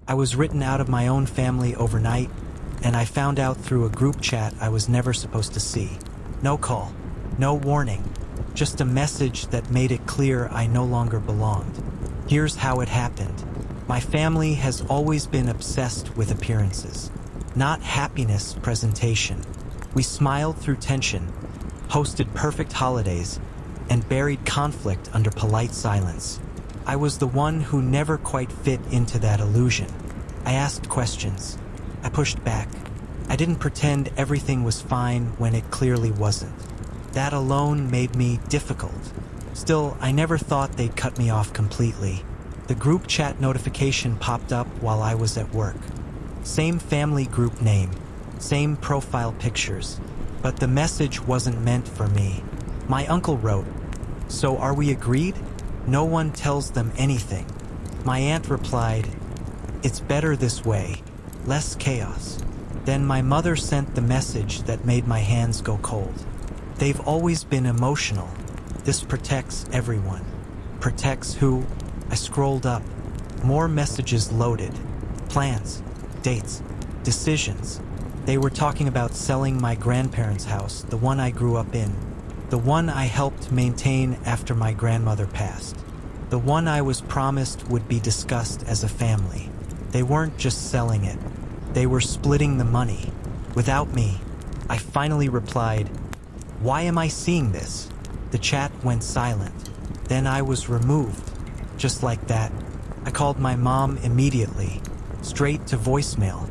I was written out of my own family overnight, and I found out through a group chat I was never supposed to see. No call, no warning, just a message that made it clear I no longer belonged. Here's how it happened. My family has always been obsessed with appearances, not happiness presentation. We smiled through tension, hosted perfect holidays, and buried conflict under polite silence. I was the one who never quite fit into that illusion. I asked questions. I pushed back. I didn't pretend everything was fine when it clearly wasn't. That alone made me difficult. Still, I never thought they'd cut me off completely. The group chat notification popped up while I was at work. Same family group name, same profile pictures, but the message wasn't meant for me. My uncle wrote, "So are we agreed? No one tells them anything." My aunt replied, "It's better this way, less chaos." Then my mother sent the message that made my hands go cold. They've always been emotional. This protects everyone. Protects who? I scrolled up. More messages loaded. Plans, dates, decisions. They were talking about selling my grandparents' house, the one I grew up in. The one I helped maintain after my grandmother passed. The one I was promised would be discussed as a family. They weren't just selling it. They were splitting the money. Without me, I finally replied, "Why am I seeing this?" The chat went silent. Then I was removed. Just like that. I called my mom immediately, straight to voicemail.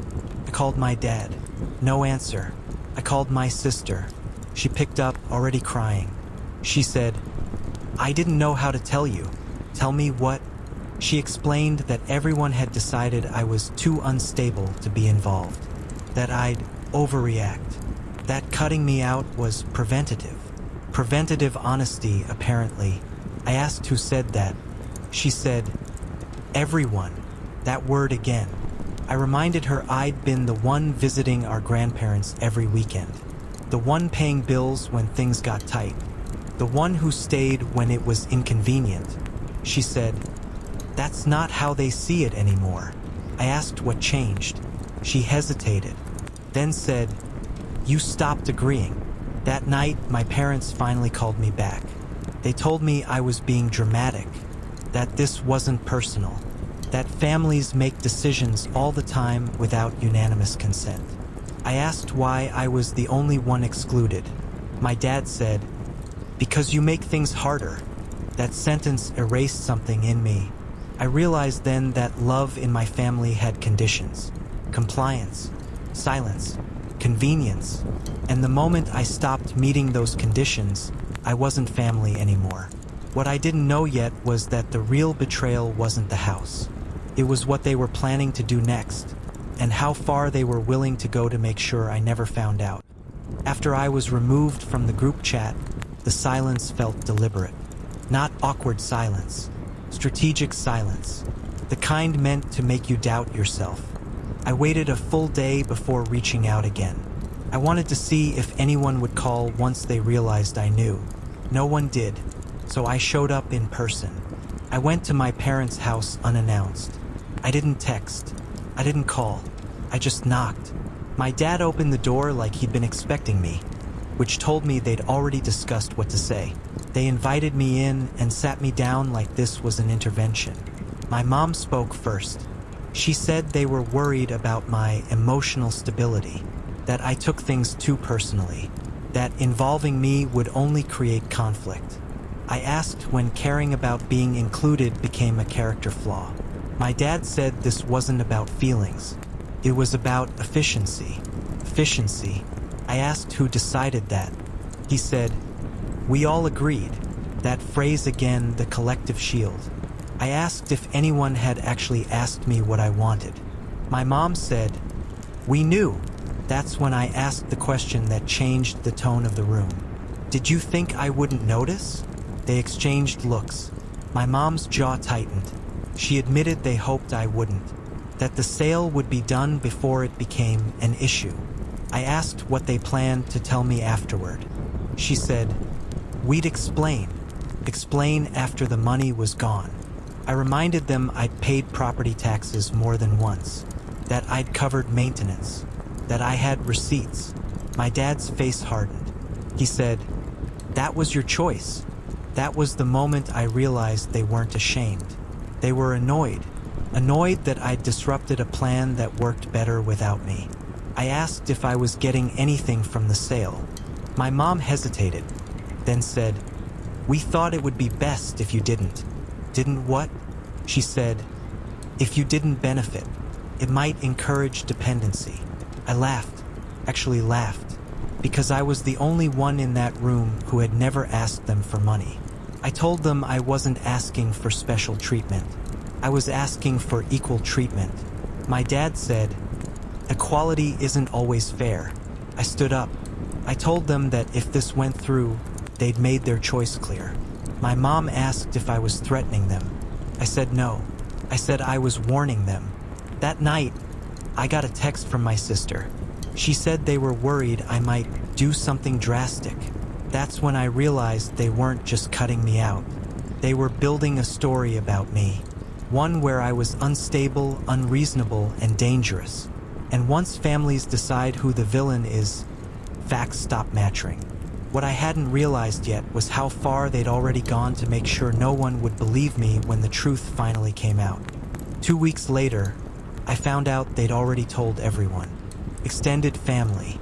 I called my dad. No answer. I called my sister. She picked up, already crying. She said, "I didn't know how to tell you." "Tell me what?" She explained that everyone had decided I was too unstable to be involved, that I'd overreact, that cutting me out was preventative. Preventative honesty, apparently. I asked who said that. She said, "Everyone." That word again. I reminded her I'd been the one visiting our grandparents every weekend, the one paying bills when things got tight, the one who stayed when it was inconvenient. She said, "That's not how they see it anymore." I asked what changed. She hesitated, then said, "You stopped agreeing." That night, my parents finally called me back. They told me I was being dramatic, that this wasn't personal, that families make decisions all the time without unanimous consent. I asked why I was the only one excluded. My dad said, "Because you make things harder." That sentence erased something in me. I realized then that love in my family had conditions. Compliance, silence, convenience. And the moment I stopped meeting those conditions, I wasn't family anymore. What I didn't know yet was that the real betrayal wasn't the house. It was what they were planning to do next, and how far they were willing to go to make sure I never found out. After I was removed from the group chat, the silence felt deliberate. Not awkward silence, strategic silence, the kind meant to make you doubt yourself. I waited a full day before reaching out again. I wanted to see if anyone would call once they realized I knew. No one did, so I showed up in person. I went to my parents' house unannounced. I didn't text. I didn't call. I just knocked. My dad opened the door like he'd been expecting me, which told me they'd already discussed what to say. They invited me in and sat me down like this was an intervention. My mom spoke first. She said they were worried about my emotional stability, that I took things too personally, that involving me would only create conflict. I asked when caring about being included became a character flaw. My dad said this wasn't about feelings. It was about efficiency. Efficiency. I asked who decided that. He said, "We all agreed." That phrase again, the collective shield. I asked if anyone had actually asked me what I wanted. My mom said, "We knew." That's when I asked the question that changed the tone of the room. "Did you think I wouldn't notice?" They exchanged looks. My mom's jaw tightened. She admitted they hoped I wouldn't, that the sale would be done before it became an issue. I asked what they planned to tell me afterward. She said, "We'd explain after the money was gone." I reminded them I'd paid property taxes more than once, that I'd covered maintenance, that I had receipts. My dad's face hardened. He said, "That was your choice." That was the moment I realized they weren't ashamed. They were annoyed that I'd disrupted a plan that worked better without me. I asked if I was getting anything from the sale. My mom hesitated, then said, "We thought it would be best if you didn't." "Didn't what?" She said, "If you didn't benefit. It might encourage dependency." I laughed, because I was the only one in that room who had never asked them for money. I told them I wasn't asking for special treatment. I was asking for equal treatment. My dad said, "Equality isn't always fair." I stood up. I told them that if this went through, they'd made their choice clear. My mom asked if I was threatening them. I said no. I said I was warning them. That night, I got a text from my sister. She said they were worried I might do something drastic. That's when I realized they weren't just cutting me out. They were building a story about me, one where I was unstable, unreasonable, and dangerous. And once families decide who the villain is, facts stop matching. What I hadn't realized yet was how far they'd already gone to make sure no one would believe me when the truth finally came out. 2 weeks later, I found out they'd already told everyone. Extended family,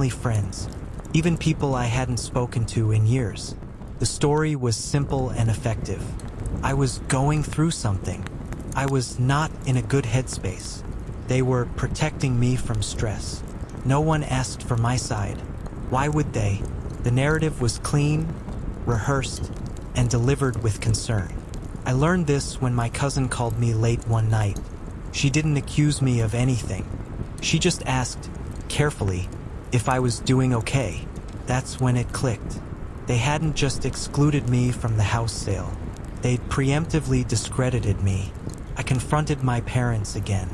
friends, even people I hadn't spoken to in years. The story was simple and effective. I was going through something. I was not in a good headspace. They were protecting me from stress. No one asked for my side. Why would they? The narrative was clean, rehearsed, and delivered with concern. I learned this when my cousin called me late one night. She didn't accuse me of anything. She just asked, carefully, if I was doing okay. That's when it clicked. They hadn't just excluded me from the house sale. They'd preemptively discredited me. I confronted my parents again.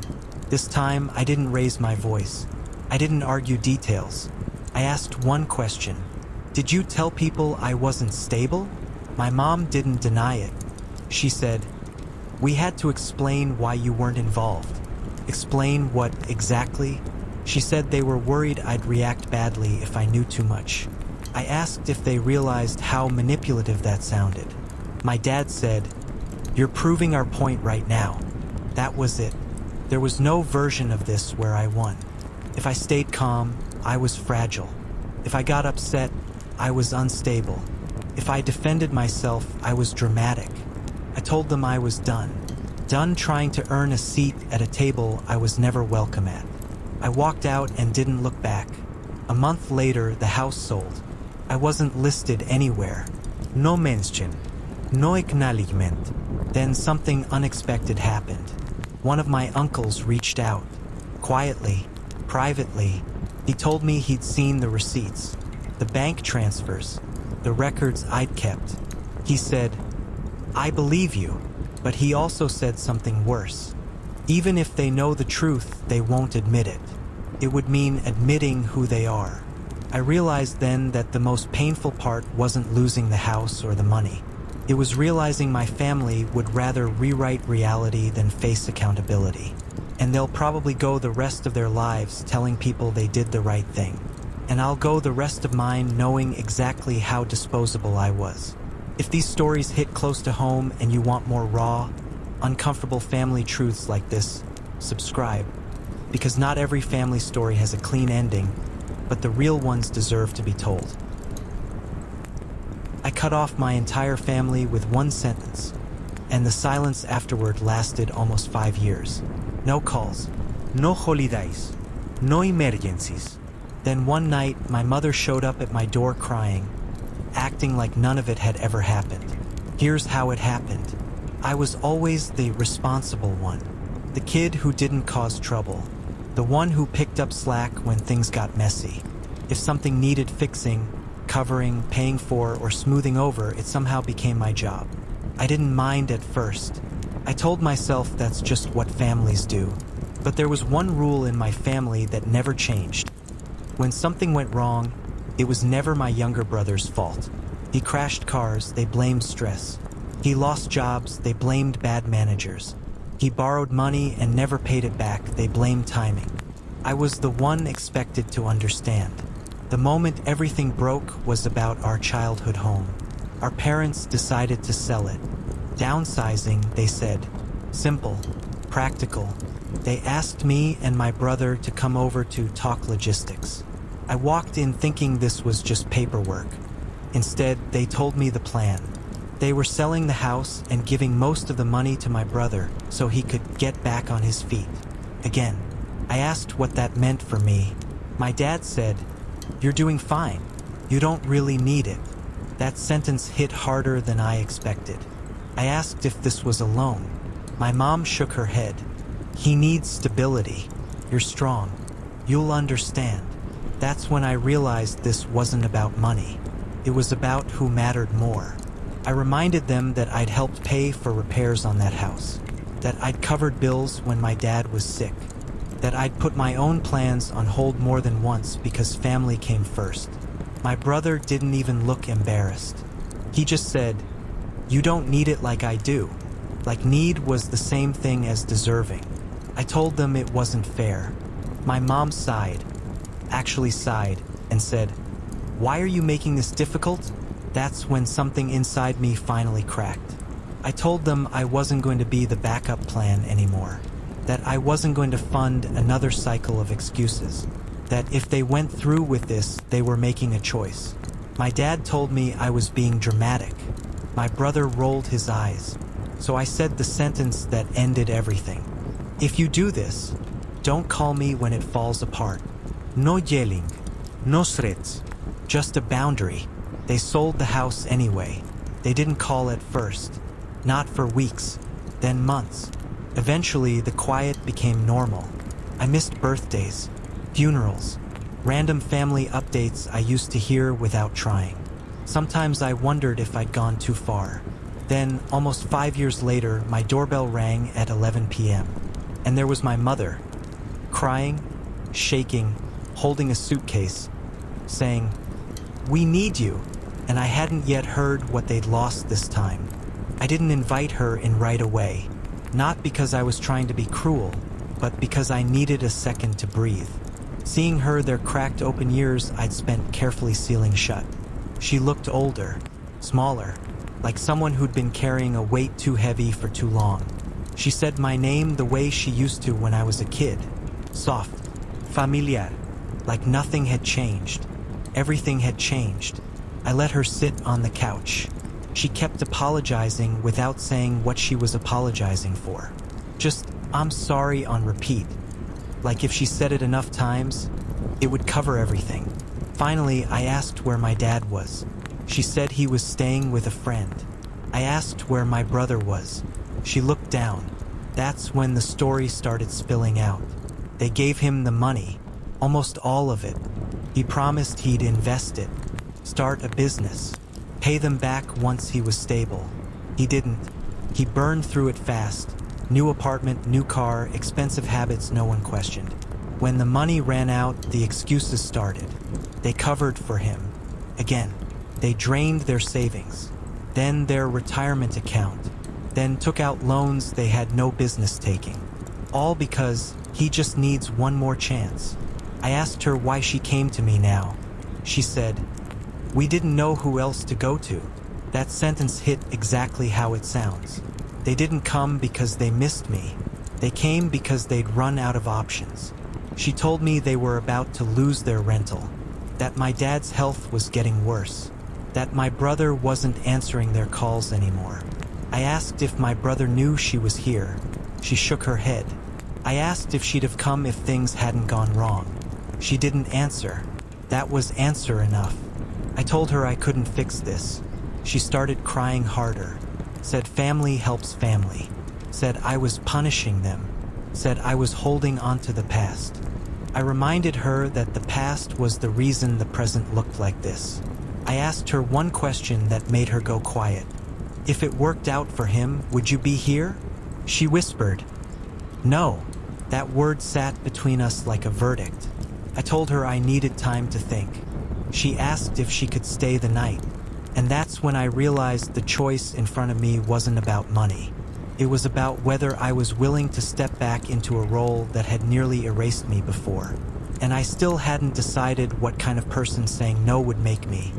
This time, I didn't raise my voice. I didn't argue details. I asked one question. "Did you tell people I wasn't stable?" My mom didn't deny it. She said, "We had to explain why you weren't involved." Explain what exactly? She said they were worried I'd react badly if I knew too much. I asked if they realized how manipulative that sounded. My dad said, "You're proving our point right now." That was it. There was no version of this where I won. If I stayed calm, I was fragile. If I got upset, I was unstable. If I defended myself, I was dramatic. I told them I was done. Done trying to earn a seat at a table I was never welcome at. I walked out and didn't look back. A month later, the house sold. I wasn't listed anywhere. No mention. No acknowledgement. Then something unexpected happened. One of my uncles reached out. Quietly, privately, he told me he'd seen the receipts, the bank transfers, the records I'd kept. He said, "I believe you," but he also said something worse. Even if they know the truth, they won't admit it. It would mean admitting who they are. I realized then that the most painful part wasn't losing the house or the money. It was realizing my family would rather rewrite reality than face accountability. And they'll probably go the rest of their lives telling people they did the right thing. And I'll go the rest of mine knowing exactly how disposable I was. If these stories hit close to home and you want more raw, uncomfortable family truths like this, subscribe. Because not every family story has a clean ending, but the real ones deserve to be told. I cut off my entire family with one sentence, and the silence afterward lasted almost 5 years. No calls, no holidays, no emergencies. Then one night, my mother showed up at my door crying, acting like none of it had ever happened. Here's how it happened. I was always the responsible one, the kid who didn't cause trouble, the one who picked up slack when things got messy. If something needed fixing, covering, paying for, or smoothing over, it somehow became my job. I didn't mind at first. I told myself that's just what families do. But there was one rule in my family that never changed. When something went wrong, it was never my younger brother's fault. He crashed cars, they blamed stress. He lost jobs, they blamed bad managers. He borrowed money and never paid it back, they blamed timing. I was the one expected to understand. The moment everything broke was about our childhood home. Our parents decided to sell it. Downsizing, they said. Simple, practical. They asked me and my brother to come over to talk logistics. I walked in thinking this was just paperwork. Instead, they told me the plan. They were selling the house and giving most of the money to my brother so he could get back on his feet. Again, I asked what that meant for me. My dad said, "You're doing fine. You don't really need it." That sentence hit harder than I expected. I asked if this was a loan. My mom shook her head. "He needs stability. You're strong. You'll understand." That's when I realized this wasn't about money. It was about who mattered more. I reminded them that I'd helped pay for repairs on that house, that I'd covered bills when my dad was sick, that I'd put my own plans on hold more than once because family came first. My brother didn't even look embarrassed. He just said, "You don't need it like I do." Like need was the same thing as deserving. I told them it wasn't fair. My mom sighed, and said, "Why are you making this difficult?" That's when something inside me finally cracked. I told them I wasn't going to be the backup plan anymore, that I wasn't going to fund another cycle of excuses, that if they went through with this, they were making a choice. My dad told me I was being dramatic. My brother rolled his eyes. So I said the sentence that ended everything. "If you do this, don't call me when it falls apart. No yelling, no threats, just a boundary." They sold the house anyway. They didn't call at first. Not for weeks, then months. Eventually, the quiet became normal. I missed birthdays, funerals, random family updates I used to hear without trying. Sometimes I wondered if I'd gone too far. Then, almost 5 years later, my doorbell rang at 11 p.m. And there was my mother, crying, shaking, holding a suitcase, saying, "We need you." And I hadn't yet heard what they'd lost this time. I didn't invite her in right away, not because I was trying to be cruel, but because I needed a second to breathe. Seeing her, their cracked open ears I'd spent carefully sealing shut. She looked older, smaller, like someone who'd been carrying a weight too heavy for too long. She said my name the way she used to when I was a kid, soft, familiar, like nothing had changed. Everything had changed. I let her sit on the couch. She kept apologizing without saying what she was apologizing for. Just, "I'm sorry" on repeat. Like if she said it enough times, it would cover everything. Finally, I asked where my dad was. She said he was staying with a friend. I asked where my brother was. She looked down. That's when the story started spilling out. They gave him the money, almost all of it. He promised he'd invest it, start a business, pay them back once he was stable. He didn't. He burned through it fast. New apartment, new car, expensive habits no one questioned. When the money ran out, the excuses started. They covered for him. Again, they drained their savings, then their retirement account, then took out loans they had no business taking. All because he just needs one more chance. I asked her why she came to me now. She said, "We didn't know who else to go to." That sentence hit exactly how it sounds. They didn't come because they missed me. They came because they'd run out of options. She told me they were about to lose their rental, that my dad's health was getting worse, that my brother wasn't answering their calls anymore. I asked if my brother knew she was here. She shook her head. I asked if she'd have come if things hadn't gone wrong. She didn't answer. That was answer enough. I told her I couldn't fix this. She started crying harder. Said family helps family. Said I was punishing them. Said I was holding on to the past. I reminded her that the past was the reason the present looked like this. I asked her one question that made her go quiet. If it worked out for him, would you be here? She whispered, "No." That word sat between us like a verdict. I told her I needed time to think. She asked if she could stay the night. And that's when I realized the choice in front of me wasn't about money. It was about whether I was willing to step back into a role that had nearly erased me before. And I still hadn't decided what kind of person saying no would make me.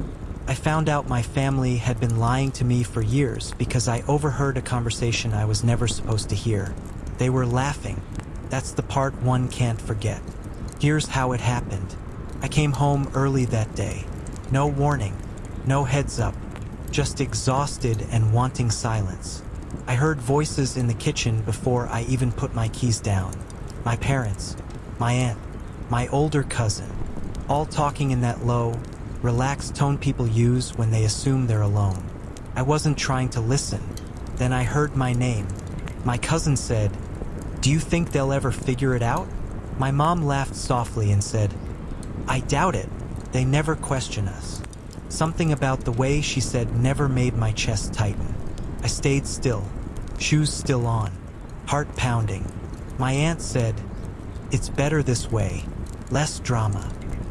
I found out my family had been lying to me for years because I overheard a conversation I was never supposed to hear. They were laughing. That's the part one can't forget. Here's how it happened. I came home early that day. No warning, no heads up, just exhausted and wanting silence. I heard voices in the kitchen before I even put my keys down. My parents, my aunt, my older cousin, all talking in that low, relaxed tone people use when they assume they're alone. I wasn't trying to listen. Then I heard my name. My cousin said, "Do you think they'll ever figure it out?" My mom laughed softly and said, "I doubt it. They never question us." Something about the way she said never made my chest tighten. I stayed still, shoes still on, heart pounding. My aunt said, "It's better this way. Less drama."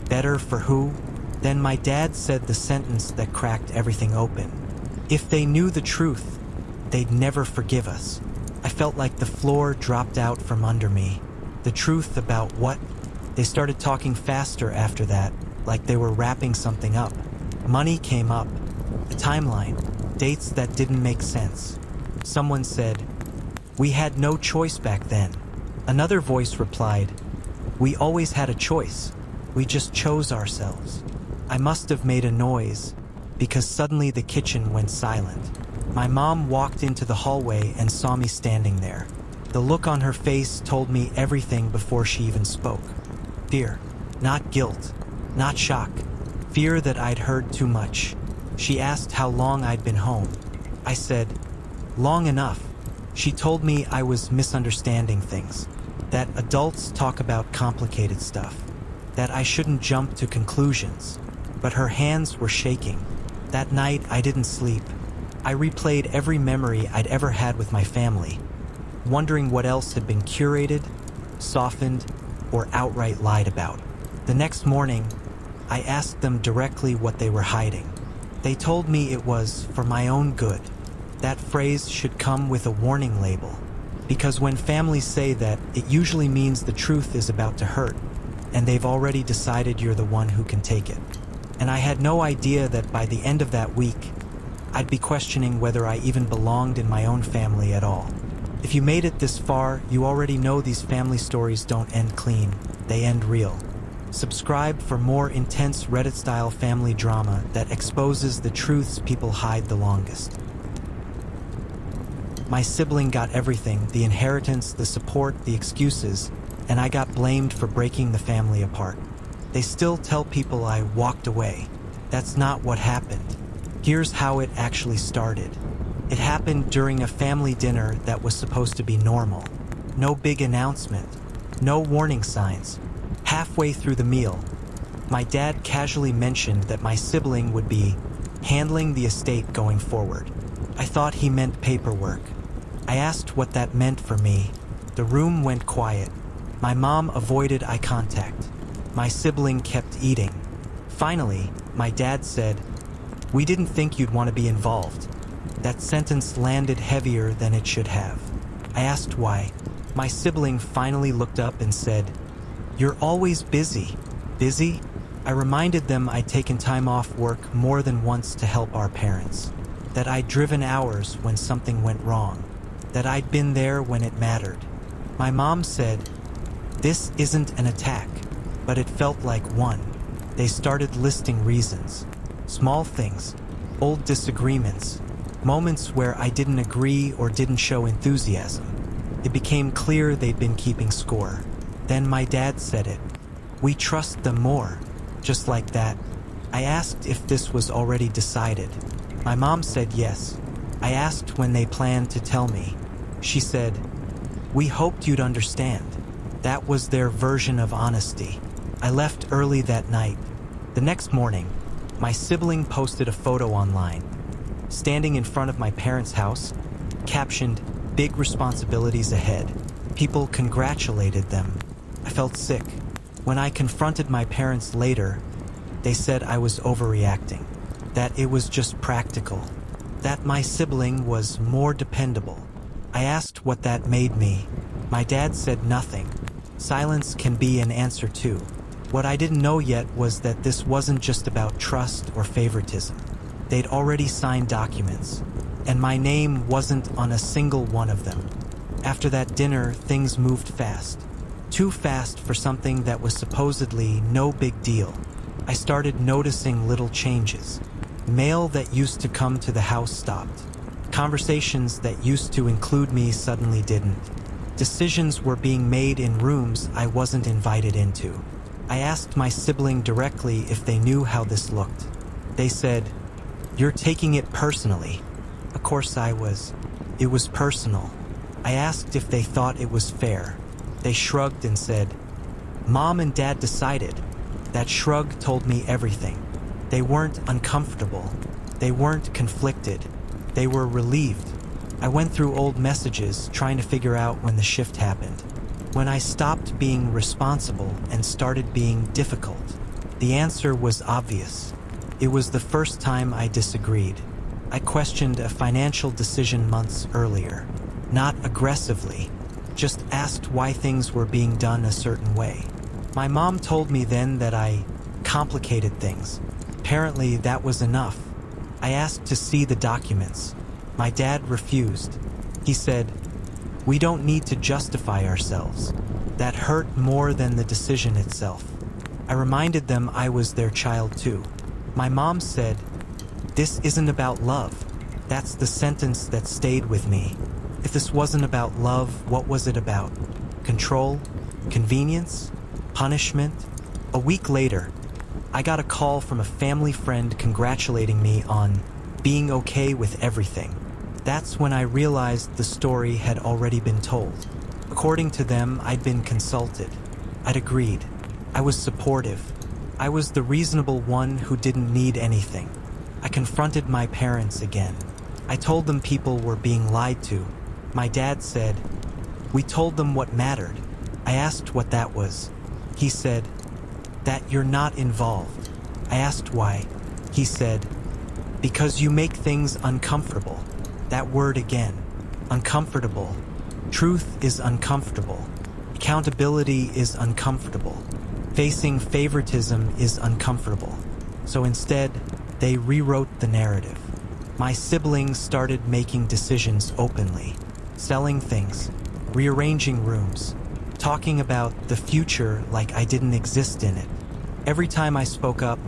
Better for who? Then my dad said the sentence that cracked everything open. "If they knew the truth, they'd never forgive us." I felt like the floor dropped out from under me. The truth about what? They started talking faster after that, like they were wrapping something up. Money came up, a timeline, dates that didn't make sense. Someone said, "We had no choice back then." Another voice replied, "We always had a choice. We just chose ourselves." I must have made a noise, because suddenly the kitchen went silent. My mom walked into the hallway and saw me standing there. The look on her face told me everything before she even spoke. Fear, not guilt, not shock. Fear that I'd heard too much. She asked how long I'd been home. I said, "Long enough." She told me I was misunderstanding things, that adults talk about complicated stuff, that I shouldn't jump to conclusions. But her hands were shaking. That night, I didn't sleep. I replayed every memory I'd ever had with my family, wondering what else had been curated, softened, or outright lied about. The next morning, I asked them directly what they were hiding. They told me it was for my own good. That phrase should come with a warning label, because when families say that, it usually means the truth is about to hurt, and they've already decided you're the one who can take it. And I had no idea that by the end of that week, I'd be questioning whether I even belonged in my own family at all. If you made it this far, you already know these family stories don't end clean, they end real. Subscribe for more intense Reddit-style family drama that exposes the truths people hide the longest. My sibling got everything, the inheritance, the support, the excuses, and I got blamed for breaking the family apart. They still tell people I walked away. That's not what happened. Here's how it actually started. It happened during a family dinner that was supposed to be normal. No big announcement, no warning signs. Halfway through the meal, my dad casually mentioned that my sibling would be handling the estate going forward. I thought he meant paperwork. I asked what that meant for me. The room went quiet. My mom avoided eye contact. My sibling kept eating. Finally, my dad said, "We didn't think you'd want to be involved." That sentence landed heavier than it should have. I asked why. My sibling finally looked up and said, "You're always busy." Busy? I reminded them I'd taken time off work more than once to help our parents. That I'd driven hours when something went wrong. That I'd been there when it mattered. My mom said, "This isn't an attack," but it felt like one. They started listing reasons. Small things, old disagreements, moments where I didn't agree or didn't show enthusiasm. It became clear they'd been keeping score. Then my dad said it. "We trust them more." Just like that. I asked if this was already decided. My mom said yes. I asked when they planned to tell me. She said, "We hoped you'd understand." That was their version of honesty. I left early that night. The next morning, my sibling posted a photo online, standing in front of my parents' house, captioned, "Big responsibilities ahead." People congratulated them. I felt sick. When I confronted my parents later, they said I was overreacting. that it was just practical, that my sibling was more dependable. I asked what that made me. My dad said nothing. Silence can be an answer too. What I didn't know yet was that this wasn't just about trust or favoritism. They'd already signed documents, and my name wasn't on a single one of them. After that dinner, things moved fast. Too fast for something that was supposedly no big deal. I started noticing little changes. Mail that used to come to the house stopped. Conversations that used to include me suddenly didn't. Decisions were being made in rooms I wasn't invited into. I asked my sibling directly if they knew how this looked. They said, "You're taking it personally." Of course I was. It was personal. I asked if they thought it was fair. They shrugged and said, "Mom and Dad decided." That shrug told me everything. They weren't uncomfortable. They weren't conflicted. They were relieved. I went through old messages trying to figure out when the shift happened. When I stopped being responsible and started being difficult. The answer was obvious. It was the first time I disagreed. I questioned a financial decision months earlier. Not aggressively, just asked why things were being done a certain way. My mom told me then that I complicated things. Apparently that was enough. I asked to see the documents. My dad refused. He said, "We don't need to justify ourselves." That hurt more than the decision itself. I reminded them I was their child too. My mom said, "This isn't about love." That's the sentence that stayed with me. If this wasn't about love, what was it about? Control? Convenience? Punishment? A week later, I got a call from a family friend congratulating me on being okay with everything. That's when I realized the story had already been told. According to them, I'd been consulted. I'd agreed. I was supportive. I was the reasonable one who didn't need anything. I confronted my parents again. I told them people were being lied to. My dad said, "We told them what mattered." I asked what that was. He said, "That you're not involved." I asked why. He said, "Because you make things uncomfortable." That word again. Uncomfortable. Truth is uncomfortable. Accountability is uncomfortable. Facing favoritism is uncomfortable. So instead, they rewrote the narrative. My siblings started making decisions openly. Selling things. Rearranging rooms. Talking about the future like I didn't exist in it. Every time I spoke up,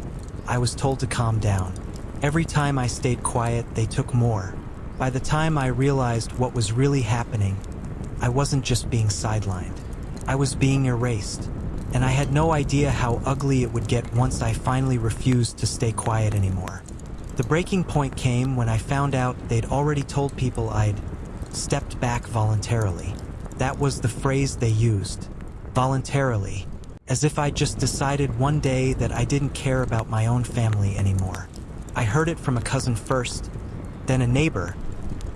I was told to calm down. Every time I stayed quiet, they took more. By the time I realized what was really happening, I wasn't just being sidelined. I was being erased. And I had no idea how ugly it would get once I finally refused to stay quiet anymore. The breaking point came when I found out they'd already told people I'd stepped back voluntarily. That was the phrase they used. Voluntarily. As if I just decided one day that I didn't care about my own family anymore. I heard it from a cousin first, then a neighbor,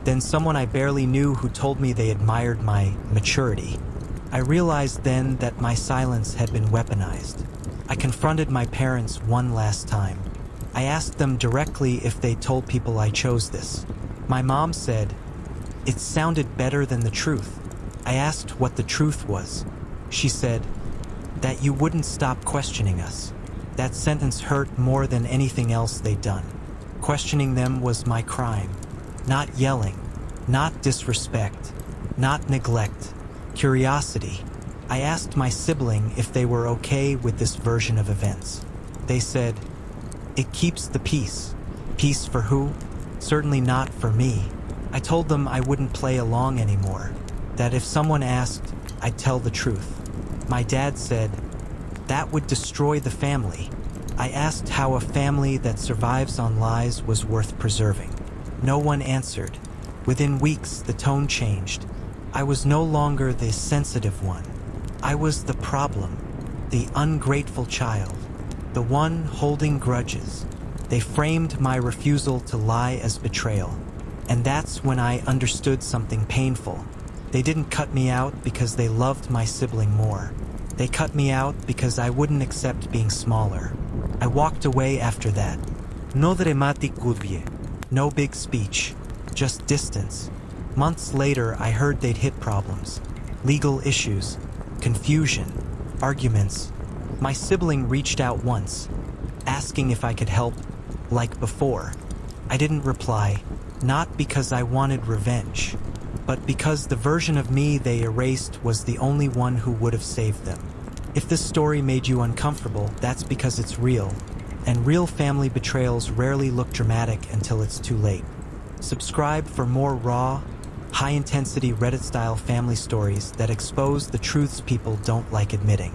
then someone I barely knew who told me they admired my maturity. I realized then that my silence had been weaponized. I confronted my parents one last time. I asked them directly if they told people I chose this. My mom said, "It sounded better than the truth." I asked what the truth was. She said, "That you wouldn't stop questioning us." That sentence hurt more than anything else they'd done. Questioning them was my crime. Not yelling, not disrespect, not neglect, curiosity. I asked my sibling if they were okay with this version of events. They said, "It keeps the peace." Peace for who? Certainly not for me. I told them I wouldn't play along anymore, that if someone asked, I'd tell the truth. My dad said, "That would destroy the family." I asked how a family that survives on lies was worth preserving. No one answered. Within weeks, the tone changed. I was no longer the sensitive one. I was the problem, the ungrateful child, the one holding grudges. They framed my refusal to lie as betrayal. And that's when I understood something painful. They didn't cut me out because they loved my sibling more. They cut me out because I wouldn't accept being smaller. I walked away after that. No dramatic curvie. No big speech. Just distance. Months later, I heard they'd hit problems. Legal issues. Confusion. Arguments. My sibling reached out once, asking if I could help, like before. I didn't reply, not because I wanted revenge, but because the version of me they erased was the only one who would have saved them. If this story made you uncomfortable, that's because it's real, and real family betrayals rarely look dramatic until it's too late. Subscribe for more raw, high-intensity Reddit-style family stories that expose the truths people don't like admitting.